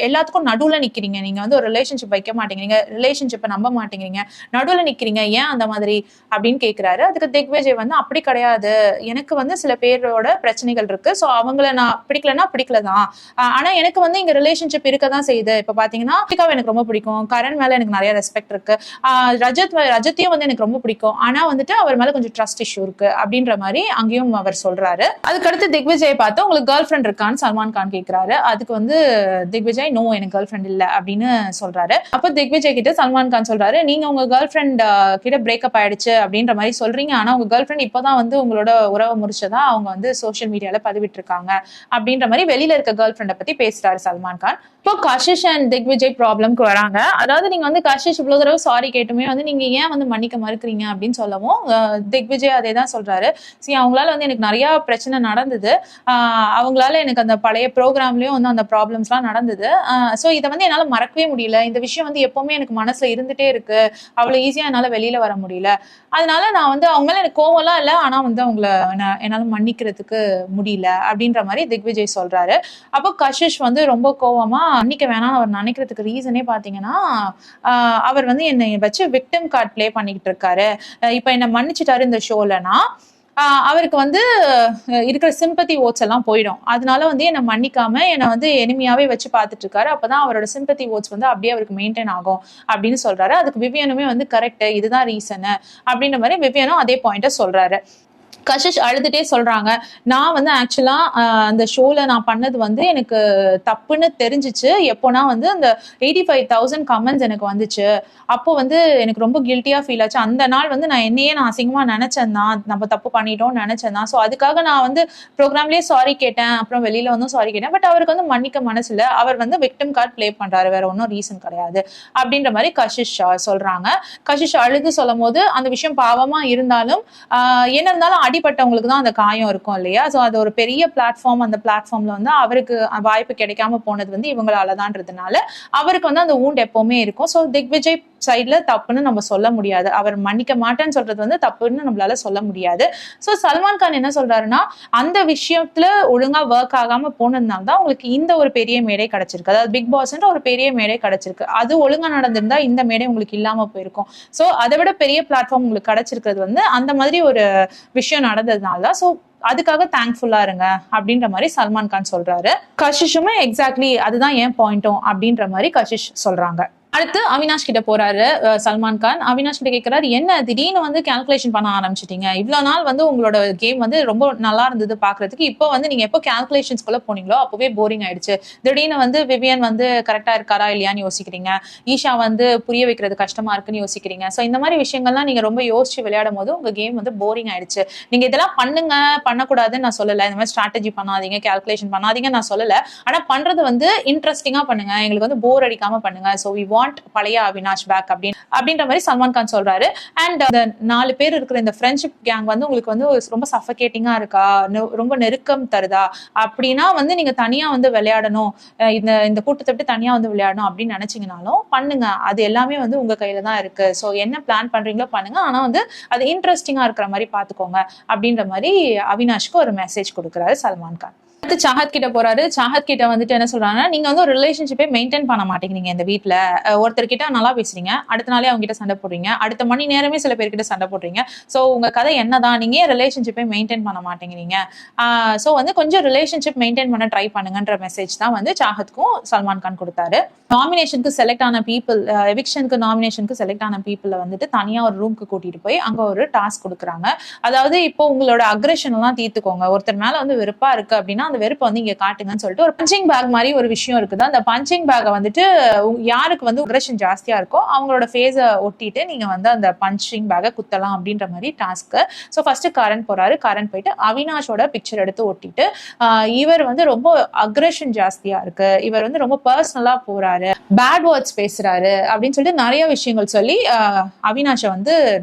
எல்லாத்துக்கும் நடுவுல நிக்கிறீங்க, நீங்க வந்து ஒரு ரிலேஷன்ஷிப் வைக்க மாட்டேங்கிறீங்க, ரிலேஷன்ஷிப்பை நம்ப மாட்டேங்கிறீங்க, நடுவுல நிக்கிறீங்க, ஏன் அந்த மாதிரி அப்படின்னு கேட்கிறாரு. அதுக்கு திக்விஜய் வந்து அப்படி கிடையாது, எனக்கு வந்து சில பேரோட பிரச்சனைகள் இருக்கு, சோ அவங்கள நான் பிடிக்கலதான், ஆனா எனக்கு வந்து இங்க ரிலேஷன்ஷிப் இருக்கதான் செய்யுது. இப்ப பாத்தீங்கன்னா எனக்கு ரொம்ப பிடிக்கும், கரண் மேல எனக்கு நிறைய ரெஸ்பெக்ட் இருக்கு, ரஜத்தையும் வந்து எனக்கு ரொம்ப பிடிக்கும், ஆனா வந்துட்டு அவர் மேல கொஞ்சம் ட்ரஸ்ட் இஷ்யூ இருக்கு அப்படின்ற மாதிரி அங்கேயும் அவர் சொல்றாரு. அதுக்கடுத்து திக்விஜய் பார்த்து உங்களுக்கு கேர்ள் ஃப்ரெண்ட் இருக்கான்னு சல்மான் கான் கேட்கிறாரு. அதுக்கு வந்து திக்விஜய் நோ, எனக்கு கேர்ள் ஃப்ரெண்ட் இல்ல அப்படின்னு சொல்றாரு. அப்போ திக்விஜய் கிட்ட சல்மான் கான் சொல்றாரு, நீங்க உங்க கேர்ள் ஃப்ரெண்ட் கிட்ட பிரேக்கப் ஆயிடுச்சு அப்படின்ற மாதிரி சொல்றீங்க, ஆனா உங்க கேர்ள் ஃப்ரெண்ட் இப்பதான் வந்து உங்களோட உறவை முடிச்சதா அவங்க வந்து சோசியல் மீடியால பதிவிட்டு இருக்காங்க அப்படின்ற மாதிரி வெளியில இருக்க கேர்ள் ஃப்ரெண்டை பத்தி பேசுறாரு சல்மான் கான். இப்போ கஷிஷ் அண்ட் திக்விஜய் ப்ராப்ளம்க்கு வராங்க. அதாவது நீங்க வந்து கஷிஷ் இவ்வளவு தடவை சாரி கேட்டுமே வந்து நீங்க ஏன் வந்து மன்னிக்க மறுக்கிறீங்க அப்படின்னு சொல்லவும் திக்விஜய் அதே தான் சொல்றாரு, அவங்களால வந்து எனக்கு நிறைய பிரச்சனை நடந்தது, அவங்களால எனக்கு அந்த பழைய ப்ரோக்ராம்லயும் வந்து அந்த ப்ராப்ளம்ஸ் எல்லாம் நடந்தது, சோ இதை வந்து என்னால மறக்கவே முடியல, இந்த விஷயம் வந்து எப்பவுமே எனக்கு மனசுல இருந்துட்டே இருக்கு, அவ்வளவு ஈஸியா என்னால வெளியில வர முடியல, அதனால நான் வந்து அவங்க மேல எனக்கு கோவம்லாம் இல்லை, ஆனா வந்து அவங்கள என்னால மன்னிக்கிறதுக்கு முடியல அப்படின்ற மாதிரி திக்விஜய் சொல்றாரு. அப்போ கஷிஷ் வந்து ரொம்ப கோவமா மன்னிக்க வேணாம் அவர் நினைக்கிறதுக்கு ரீசனே பாத்தீங்கன்னா அவர் வந்து என்னை வச்சு விக்டிம் கார்டு பிளே பண்ணிக்கிட்டு இருக்காரு, இப்ப என்ன மன்னிச்சுட்டாரு இந்த ஷோலனா அவருக்கு வந்து இருக்கிற சிம்பத்தி ஓட்ஸ் எல்லாம் போயிடும். அதனால வந்து என்னை மன்னிக்காம என்னை வந்து எனிமையாவே வச்சு பார்த்துட்டு இருக்காரு. அப்பதான் அவரோட சிம்பத்தி ஓட்ஸ் வந்து அப்படியே அவருக்கு மெயின்டைன் ஆகும் அப்படின்னு சொல்றாரு. அதுக்கு விவியனுமே வந்து கரெக்ட், இதுதான் ரீசன் அப்படின்ற மாதிரி விவியனும் அதே பாயிண்ட சொல்றாரு. கஷிஷ் அழுதுட்டே சொல்றாங்க, நான் வந்து ஆக்சுவலா அந்த ஷோல நான் பண்ணது வந்து எனக்கு தப்புன்னு தெரிஞ்சிச்சு. எப்போனா வந்து அந்த 85,000 கமெண்ட்ஸ் எனக்கு வந்துச்சு. அப்போ வந்து எனக்கு ரொம்ப கில்ட்டியா ஃபீல் ஆச்சு. அந்த நாள் வந்து நான் அசிங்கமா நினைச்சேன் தான், நம்ம தப்பு பண்ணிட்டோம்னு நினைச்சேன் தான். ஸோ அதுக்காக நான் வந்து ப்ரோக்ராம்லயே சாரி கேட்டேன், அப்புறம் வெளியில வந்து சாரி கேட்டேன். பட் அவருக்கு வந்து மன்னிக்க மனசு இல்லை. அவர் வந்து விக்டிம் கார்டு பிளே பண்றாரு, வேற ஒன்றும் ரீசன் கிடையாது அப்படின்ற மாதிரி கஷிஷ் சொல்றாங்க. கஷிஷ் அழுது சொல்லும் போது அந்த விஷயம் பாவமா இருந்தாலும் என்ன இருந்தாலும் அடிப்பட்டவங்களுக்கு தான் அந்த காயம் இருக்கும் இல்லையா? ஸோ அது ஒரு பெரிய பிளாட்ஃபார்ம். அந்த பிளாட்ஃபார்ம்ல வந்து அவருக்கு வாய்ப்பு கிடைக்காம போனது வந்து இவங்களாலதான்றதுனால அவருக்கு வந்து அந்த ஊண்ட் எப்பவுமே இருக்கும். ஸோ திக்விஜய் சைட்ல தப்புன்னு நம்ம சொல்ல முடியாது. அவர் மன்னிக்க மாட்டேன்னு சொல்றது வந்து தப்புன்னு நம்மளால சொல்ல முடியாது. ஸோ சல்மான் கான் என்ன சொல்றாருன்னா, அந்த விஷயத்துல ஒழுங்கா ஒர்க் ஆகாம போனதுனால தான் உங்களுக்கு இந்த ஒரு பெரிய மேடை கிடைச்சிருக்கு. அதாவது பிக் பாஸ்ன்ற ஒரு பெரிய மேடை கிடைச்சிருக்கு. அது ஒழுங்கா நடந்திருந்தா இந்த மேடை உங்களுக்கு இல்லாம போயிருக்கும். ஸோ அதை விட பெரிய பிளாட்ஃபார்ம் உங்களுக்கு கிடைச்சிருக்கிறது வந்து அந்த மாதிரி ஒரு விஷயம் நடந்ததுனால தான். ஸோ அதுக்காக தேங்க்ஃபுல்லா இருங்க அப்படின்ற மாதிரி சல்மான் கான் சொல்றாரு. கஷிஷுமே எக்ஸாக்ட்லி அதுதான் ஏன் பாயிண்ட்டும் அப்படின்ற மாதிரி கஷிஷ் சொல்றாங்க. அடுத்து அவினாஷ் கிட்ட போறாரு சல்மான் கான். அவினாஷ் கிட்ட கேட்கிறாரு, என்ன திடீர்னு வந்து கால்குலேஷன் பண்ண ஆரம்பிச்சிட்டீங்க? இவ்வளவு நாள் வந்து உங்களோட கேம் வந்து ரொம்ப நல்லா இருந்தது பாக்குறதுக்கு. இப்போ வந்து நீங்க எப்போ கால்குலேஷன்ஸ்குள்ள போனீங்களோ அப்பவே போரிங் ஆயிடுச்சு. திடீர்னு வந்து விவியன் வந்து கரெக்டா இருக்காரா இல்லையான்னு யோசிக்கிறீங்க. ஈஷா வந்து புரிய வைக்கிறது கஷ்டமா இருக்குன்னு யோசிக்கிறீங்க. ஸோ இந்த மாதிரி விஷயங்கள்லாம் நீங்க ரொம்ப யோசிச்சு விளையாடும் போது உங்க கேம் வந்து போரிங் ஆயிடுச்சு. நீங்க இதெல்லாம் பண்ணுங்க, பண்ணக்கூடாதுன்னு நான் சொல்லல. இந்த மாதிரி ஸ்ட்ராட்டஜி பண்ணாதீங்க, கால்குலேஷன் பண்ணாதீங்கன்னு நான் சொல்லல. ஆனா பண்றது வந்து இன்ட்ரெஸ்டிங்கா பண்ணுங்க, எங்களுக்கு வந்து போர் அடிக்காம பண்ணுங்க. ஸோ வி வாண்ட் பழைய அவினாஷ் பேக் அப்படின்ற மாதிரி சல்மான் கான் சொல்றாரு. அண்ட் அந்த 4 பேர் இருக்கிற இந்த ஃப்ரெண்ட்ஷிப் கேங் வந்து உங்களுக்கு வந்து ரொம்ப சஃபகேட்டிங்கா இருக்கா, ரொம்ப நெருக்கம் தருதா அப்படின்னா வந்து நீங்க தனியா வந்து விளையாடணும், இந்த கூட்டத்தை விட்டு தனியா வந்து விளையாடணும் அப்படின்னு நினைச்சீங்கனாலும் பண்ணுங்க. அது எல்லாமே வந்து உங்க கையில தான் இருக்கு. ஸோ என்ன பிளான் பண்றீங்களோ பண்ணுங்க, ஆனா வந்து அது இன்ட்ரெஸ்டிங்கா இருக்கிற மாதிரி பாத்துக்கோங்க அப்படின்ற மாதிரி அவினாஷ்க்கு ஒரு மெசேஜ் கொடுக்குறாரு சல்மான் கான். அடுத்து சாஹத் கிட்ட போறாரு. சாஹத் கிட்ட வந்துட்டு என்ன சொல்றாங்கன்னா, நீங்க வந்து ஒரு ரிலேஷன்ஷிப்பே மெயின்டைன் பண்ண மாட்டேங்கிறீங்க இந்த வீட்டுல. ஒருத்தர் கிட்ட நல்லா பேசுறீங்க, அடுத்த நாளே அவங்க கிட்ட சண்டை போடுறீங்க, அடுத்த மணி நேரமே சில பேர்கிட்ட சண்டை போடுறீங்க. சோ உங்க கதை என்னதான், நீங்க ரிலேஷன்ஷிப்பே மெயின்டைன் பண்ண மாட்டேங்கிறீங்க. சோ வந்து கொஞ்சம் ரிலேஷன்ஷிப் மெயின்டைன் பண்ண ட்ரை பண்ணுங்கன்ற மெசேஜ் தான் வந்து சாஹத்க்கும் சல்மான் கான் கொடுத்தாரு. நாமினேஷனுக்கு செலக்ட் ஆன பீப்புள், எவிக்ஷனுக்கு நாமினேஷனுக்கு செலக்ட் ஆன பீப்புள வந்துட்டு தனியா ஒரு ரூம்க்கு கூட்டிட்டு போய் அங்க ஒரு டாஸ்க் கொடுக்குறாங்க. அதாவது இப்போ உங்களோட அக்ரெஷன் எல்லாம் தீர்த்துக்கோங்க. ஒருத்தர் மேல வந்து வெறுப்பா இருக்கு அப்படின்னா அந்த வெறுப்பை வந்து இங்க காட்டுங்கன்னு சொல்லிட்டு ஒரு பஞ்சிங் பேக் மாதிரி ஒரு விஷயம் இருக்குது. அந்த பஞ்சிங் பேக்கை வந்துட்டு யாருக்கு வந்து அக்ரெஷன் ஜாஸ்தியா இருக்கோ அவங்களோட ஃபேஸை ஒட்டிட்டு நீங்க வந்து அந்த பஞ்சிங் பேக்கை குத்தலாம் அப்படின்ற மாதிரி டாஸ்க். ஸோ ஃபர்ஸ்ட் கரண் போறாரு. கரண் போயிட்டு அவினாஷோட பிக்சர் எடுத்து ஒட்டிட்டு இவர் வந்து ரொம்ப அக்ரெஷன் ஜாஸ்தியா இருக்கு, இவர் வந்து ரொம்ப பர்சனலா போறாரு, பேட் வேர்ட்ஸ் பேசுறாரு அப்படின்னு சொல்லிட்டு நிறைய விஷயங்கள் சொல்லி அவினாஷை வந்து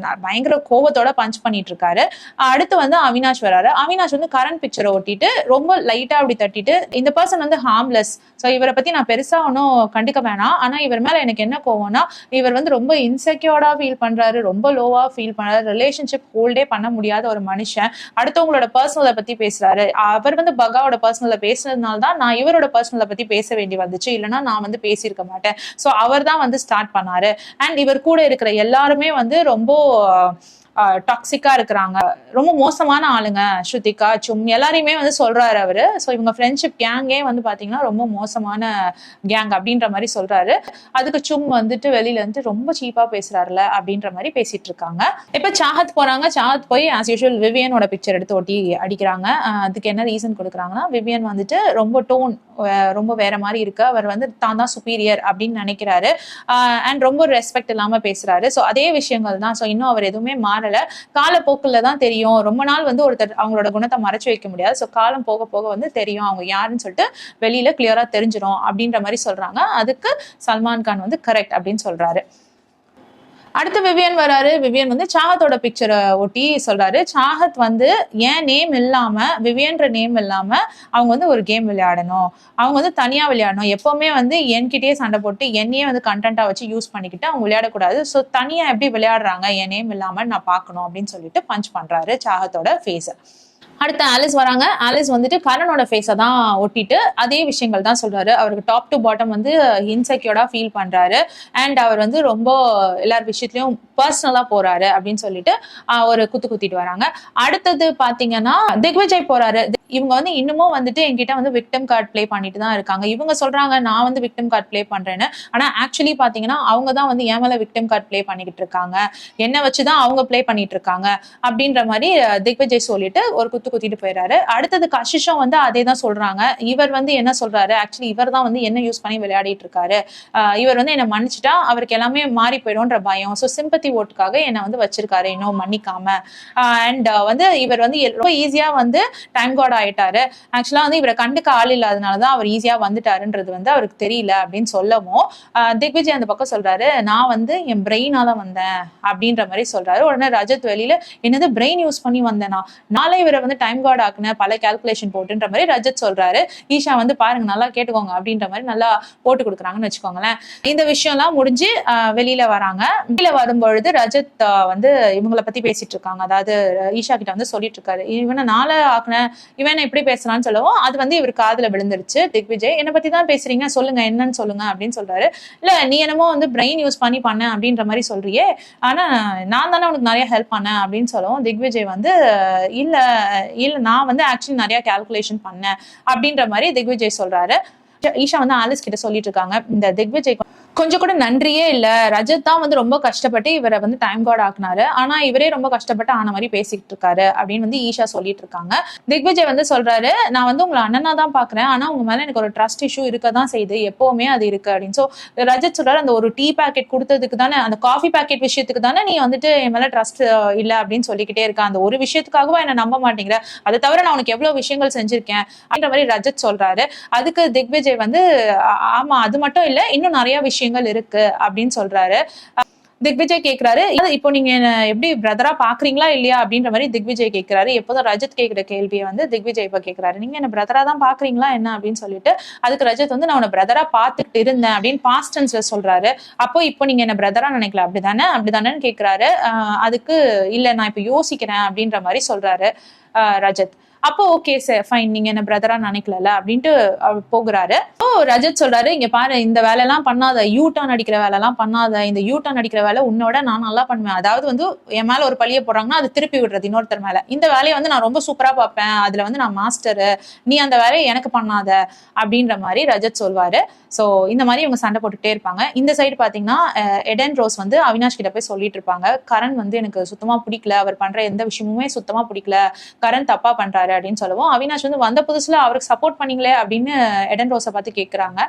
பயங்கர கோபத்தோட பஞ்ச் பண்ணிட்டு இருக்காரு. அடுத்து வந்து அவினாஷ் வராரு. அவினாஷ் வந்து கரண் பிக்சரை ஒட்டிட்டு ரொம்ப லைட்டா அப்படி தட்டிட்டு, இந்த பர்சன் வந்து ஹார்ம்லெஸ், ஸோ இவரை பத்தி நான் பெருசா ஒன்னும் கண்டுக்க வேணாம், ஆனா இவர் மேல எனக்கு என்ன கோவம்னா இவர் வந்து ரொம்ப இன்செக்யூர்டா ஃபீல் பண்றாரு, ரொம்ப லோவா ஃபீல் பண்றாரு, ரிலேஷன்ஷிப் ஹோல்டே பண்ண முடியாத ஒரு மனுஷன், அடுத்தவங்களோட பர்சனலை பத்தி பேசுறாரு. அவர் வந்து பகாவோட பர்சனலை பேசுனதுனால தான் நான் இவரோட பர்சனலை பத்தி பேச வேண்டி வந்துச்சு, இல்லைன்னா நான் வந்து பேசியிருக்க மாட்டேன். ஸோ அவர் தான் வந்து ஸ்டார்ட் பண்ணாரு. அண்ட் இவர் கூட இருக்கிற எல்லாருமே வந்து ரொம்ப டாக்ஸிக்கா இருக்கிறாங்க, ரொம்ப மோசமான ஆளுங்க, ஸ்ருதிகா, சும் எல்லாரையுமே வந்து சொல்றாரு அவரு. ஸோ இவங்க ஃப்ரெண்ட்ஷிப் கேங்கே வந்து பாத்தீங்கன்னா ரொம்ப மோசமான கேங் அப்படின்ற மாதிரி சொல்றாரு. அதுக்கு சும் வந்துட்டு வெளியில இருந்து ரொம்ப சீப்பா பேசுறாருல அப்படின்ற மாதிரி பேசிட்டு இருக்காங்க. இப்ப சாஹத் போறாங்க. சாஹத் போய் ஆஸ் யூஷுவல் விவியனோட பிக்சர் எடுத்து ஒட்டி அடிக்கிறாங்க. அதுக்கு என்ன ரீசன் கொடுக்குறாங்கன்னா, விவியன் வந்துட்டு ரொம்ப டோன் ரொம்ப வேற மாதிரி இருக்கு, அவர் வந்து தான் தான் சுப்பீரியர் அப்படின்னு நினைக்கிறாரு. அண்ட் ரொம்ப ரெஸ்பெக்ட் இல்லாம பேசுறாரு. ஸோ அதே விஷயங்கள் தான். ஸோ இன்னும் அவர் எதுவுமே காலப்போக்குல தான் தெரியும். ரொம்ப நாள் வந்து ஒருத்தர் அவங்களோட குணத்தை மறைச்சு வைக்க முடியாது. சோ காலம் போக போக வந்து தெரியும் அவங்க யாருன்னு சொல்லிட்டு வெளியில கிளியரா தெரிஞ்சிடும் அப்படின்ற மாதிரி சொல்றாங்க. அதுக்கு சல்மான் கான் வந்து கரெக்ட் அப்படின்னு சொல்றாரு. அடுத்து விவியன் வராரு. விவியன் வந்து சாஹத்தோட பிக்சரை ஒட்டி சொல்றாரு, சாஹத் வந்து ஏன் நேம் இல்லாம, விவியன்ற நேம் இல்லாம அவங்க வந்து ஒரு கேம் விளையாடணும், அவங்க வந்து தனியா விளையாடணும், எப்பவுமே வந்து என்கிட்டயே சண்டை போட்டு என்னையே வந்து கண்டென்ட்டா வச்சு யூஸ் பண்ணிக்கிட்டு அவங்க விளையாடக்கூடாது. ஸோ தனியா எப்படி விளையாடுறாங்க என் நேம் இல்லாம நான் பார்க்கணும் அப்படின்னு சொல்லிட்டு பஞ்ச் பண்றாரு சாஹத்தோட ஃபேஸை. அடுத்து ஆலிஸ் வராங்க. ஆலிஸ் வந்துட்டு கரனோட ஃபேஸை தான் ஒட்டிட்டு அதே விஷயங்கள் தான் சொல்றாரு. அவருக்கு டாப் டு பாட்டம் வந்து இன்செக்யூர்டா ஃபீல் பண்றாரு. அண்ட் அவர் வந்து ரொம்ப எல்லார் விஷயத்துலயும் பர்சனலா போறாரு அப்படின்னு சொல்லிட்டு ஒரு குத்திட்டு வராங்க. அடுத்தது பாத்தீங்கன்னா திக்விஜய் போறாரு. இவங்க வந்து இன்னமும் வந்துட்டு என்கிட்ட வந்து விக்டிம் கார்டு பிளே பண்ணிட்டு தான் இருக்காங்க. இவங்க சொல்றாங்க நான் வந்து விக்டிம் கார்டு பிளே பண்றேன்னு. ஆனா ஆக்சுவலி பாத்தீங்கன்னா அவங்க தான் வந்து என் மேல விக்டிம் கார்டு பிளே பண்ணிக்கிட்டு இருக்காங்க. என்ன வச்சுதான் அவங்க பிளே பண்ணிட்டு இருக்காங்க அப்படின்ற மாதிரி திக்விஜய் சொல்லிட்டு ஒரு குத்திட்டு போயிடுறாரு. அடுத்தது கஷிஷும் வந்து அதே தான் சொல்றாங்க. இவர் வந்து என்ன சொல்றாரு, ஆக்சுவலி இவர் தான் வந்து என்ன யூஸ் பண்ணி விளையாடிட்டு இருக்காரு. இவர் வந்து என்ன மன்னிச்சுட்டா அவருக்கு எல்லாமே மாறி போயிடும்ன்ற பயம். ஸோ சிம்பத்தி ஓட்டுக்காக என்ன வந்து வச்சிருக்காரு இன்னும் மன்னிக்காம. அண்ட் வந்து இவர் வந்து ரொம்ப ஈஸியா வந்து டைம் கார்டு ஆயிட்டாரு. ஆக்சுவலா வந்து இவரை கண்டுக்க ஆள் இல்லாதனாலதான் அவர் ஈஸியா வந்துட்டாருன்றது வந்து அவருக்கு தெரியல அப்படின்னு சொல்லவும் திக்விஜய் அந்த பக்கம் சொல்றாரு, நான் வந்து என் பிரெயினால வந்தேன் அப்படின்ற மாதிரி சொல்றாரு. உடனே ரஜத் வெளியில என்னது பிரெயின் யூஸ் பண்ணி வந்தேனா, நாளை இவரை வந்து டைம் கார்டு ஆக்குன பல கால்குலேஷன் போட்டுன்ற மாதிரி ரஜத் சொல்றாரு. ஈஷா வந்து பாருங்க நல்லா கேட்டுக்கோங்க அப்படின்ற மாதிரி நல்லா போட்டு கொடுக்குறாங்கன்னு வச்சுக்கோங்களேன். இந்த விஷயம் எல்லாம் முடிஞ்சு வெளியில வராங்க. வெளியில வரும்பொழுது ரஜத் வந்து இவங்களை பத்தி பேசிட்டு இருக்காங்க. அதாவது ஈஷா கிட்ட வந்து சொல்லிட்டு இருக்காரு, இவனை நாளை ஆக்குன, இவன் எப்படி பேசலாம்னு சொல்லவும் அது வந்து இவர் காதுல விழுந்துருச்சு. திக்விஜய் என்ன பத்தி தான் பேசுறீங்க, சொல்லுங்க என்னன்னு சொல்லுங்க அப்படின்னு சொல்றாரு. இல்ல நீ என்னமோ வந்து பிரெயின் யூஸ் பண்ண அப்படின்ற மாதிரி சொல்றியே, ஆனா நான் தானே உனக்கு நிறைய ஹெல்ப் பண்ணேன் அப்படின்னு சொல்லவும் திக்விஜய் வந்து இல்ல நான் வந்து ஆக்சுவலி நிறைய கால்குலேஷன் பண்ணேன் அப்படின்ற மாதிரி திக்விஜய் சொல்றாரு. ஈஷா வந்து ஆலிஸ் கிட்ட சொல்லிட்டு இருக்காங்க, இந்த திக்விஜய் கொஞ்சம் கூட நன்றியே இல்ல, ரஜத் தான் வந்து ரொம்ப கஷ்டப்பட்டு இவரை வந்து டைம் கார்டு ஆக்குனாரு, ஆனா இவரே ரொம்ப கஷ்டப்பட்டு ஆன மாதிரி பேசிட்டு இருக்காரு அப்படின்னு வந்து ஈஷா சொல்லிட்டு இருக்காங்க. திக்விஜய் வந்து சொல்றாரு, நான் வந்து உங்களை அண்ணனா தான் பாக்குறேன், ஆனா உங்க மேல எனக்கு ஒரு ட்ரஸ்ட் இஷ்யூ இருக்கதான் செய்யுது, எப்பவுமே அது இருக்கு அப்படின்னு. சோ ரஜத் சொல்றாரு, அந்த ஒரு டீ பேக்கெட் கொடுத்ததுக்கு தானே, அந்த காஃபி பேக்கெட் விஷயத்துக்கு தானே நீ வந்துட்டு என் மேல ட்ரஸ்ட் இல்ல அப்படின்னு சொல்லிக்கிட்டே இருக்க, அந்த ஒரு விஷயத்துக்காகவா என்ன நம்ப மாட்டேங்கிற, அதை தவிர நான் உனக்கு எவ்வளவு விஷயங்கள் செஞ்சிருக்கேன் அப்படின்ற மாதிரி ரஜத் சொல்றாரு. அதுக்கு திக்விஜய் வந்து ஆமா அது மட்டும் இல்ல இன்னும் நிறைய விஷயங்கள் இருக்கு அப்படின்னு சொல்றாரு. திக்விஜய் கேக்குறாரு, இப்போ நீங்க எப்படி பிரதரா பாக்குறீங்களா இல்லையா அப்படின்ற மாதிரி திக்விஜய் கேக்குறாரு. எப்போதும் ரஜத் கேக்குற கேள்வியை வந்து திக்விஜய் இப்ப கேக்குறாரு, நீங்க என்ன பிரதரா தான் பாக்குறீங்களா என்ன அப்படின்னு சொல்லிட்டு, அதுக்கு ரஜத் வந்து நான் உன்னை பிரதரா பாத்துக்கிட்டு இருந்தேன் அப்படின்னு பாஸ்ட் டென்ஸ்ல சொல்றாரு. அப்போ இப்போ நீங்க என்ன பிரதரா நினைக்கல அப்படிதானேன்னு கேக்குறாரு. அதுக்கு இல்ல நான் இப்ப யோசிக்கிறேன் அப்படின்ற மாதிரி சொல்றாரு ரஜத். அப்போ ஓகே சார் ஃபைன், நீங்க என்ன பிரதரா நினைக்கல அப்படின்ட்டு போகிறாரு. ரஜத் சொல்றாரு, இங்க பாரு இந்த வேலை எல்லாம் பண்ணாத, யூ டர்ன் அடிக்கிற வேலை எல்லாம் பண்ணாத, இந்த யூ டர்ன் அடிக்கிற வேலை உன்னோட நான் நல்லா பண்ணுவேன். அதாவது வந்து என் மேல ஒரு பழிய போடுறாங்கன்னா அது திருப்பி விடுறது இன்னொருத்தர் மேல. இந்த வேலையை வந்து நான் ரொம்ப சூப்பரா பார்ப்பேன், அதுல வந்து நான் மாஸ்டரு, நீ அந்த வேலையை எனக்கு பண்ணாத அப்படின்ற மாதிரி ரஜத் சொல்வாரு. சோ இந்த மாதிரி இவங்க சண்டை போட்டுட்டே இருப்பாங்க. இந்த சைடு பாத்தீங்கன்னா எடன் ரோஸ் வந்து அவினாஷ் கிட்ட போய் சொல்லிட்டு இருப்பாங்க, கரண் வந்து எனக்கு சுத்தமா பிடிக்கல, அவர் பண்ற எந்த விஷயமுமே சுத்தமா பிடிக்கல, கரண் தப்பா பண்றாரு அப்படின்னு சொல்லவும் அவினாஷ் வந்து வந்த புதுசுல அவருக்கு சப்போர்ட் பண்ணீங்களே அப்படின்னு எடன் ரோஸை பார்த்து கேக்குறாங்க.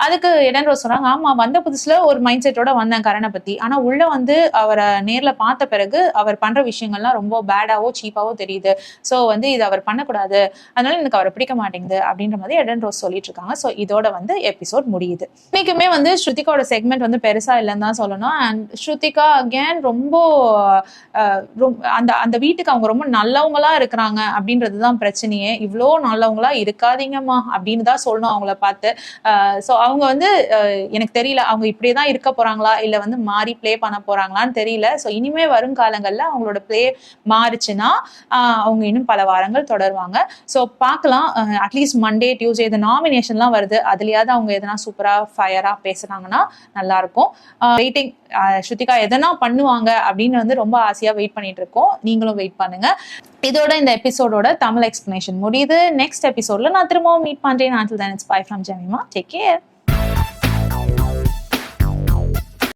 அதுக்கு எடன் ரோஸ் சொல்றாங்க, ஆமா வந்த புதுசுல ஒரு மைண்ட் செட்டோட வந்தேன் கரணை பத்தி, ஆனா உள்ள வந்து அவரை நேர்ல பார்த்த பிறகு அவர் பண்ற விஷயங்கள்லாம் ரொம்ப பேடாவோ சீப்பாவோ தெரியுது. சோ வந்து இது அவர் பண்ணக்கூடாது, அதனால எனக்கு அவரை பிடிக்க மாட்டேங்குது அப்படின்ற மாதிரி எடன் ரோஸ் சொல்லிட்டு இருக்காங்க. சோ இதோட வந்து எபிசோட் முடியுது. இன்னைக்குமே வந்து ஸ்ருதிகாவோட செக்மெண்ட் வந்து பெருசா இல்லைன்னு தான் சொல்லணும். அண்ட் ஸ்ருதிகா அகேன் ரொம்ப அந்த வீட்டுக்கு அவங்க ரொம்ப நல்லவங்களா இருக்கிறாங்க அப்படின்றதுதான் பிரச்சனையே. இவ்வளோ நல்லவங்களா இருக்காதீங்கம்மா அப்படின்னு தான் சொல்லணும் அவங்கள பார்த்து. ஸோ அவங்க வந்து எனக்கு தெரியல அவங்க இப்படியேதான் இருக்க போறாங்களா இல்ல வந்து மாறி பிளே பண்ண போறாங்களான்னு தெரியல. ஸோ இனிமே வருங்காலங்கள்ல அவங்களோட பிளே மாறுச்சுன்னா அவங்க இன்னும் பல வாரங்கள் தொடருவாங்க. ஸோ பார்க்கலாம். அட்லீஸ்ட் மண்டே டியூஸ்டே இந்த நாமினேஷன்லாம் வருது, அதுலயாவது அவங்க எதனா சூப்பரா ஃபயரா பேசுறாங்கன்னா நல்லா இருக்கும். வெயிட்டிங், ஸ்ருதிகா எதனா பண்ணுவாங்க அப்படின்னு வந்து ரொம்ப ஆசையா வெயிட் பண்ணிட்டு இருக்கோம். நீங்களும் வெயிட் பண்ணுங்க. இதோட இந்த எபிசோடோட தமிழ் எக்ஸ்பிளனேஷன் முடியுது. நெக்ஸ்ட் எபிசோட்ல நான் திரும்பவும் மீட் பண்றேன். Until then, it's bye from Jemima. Take care.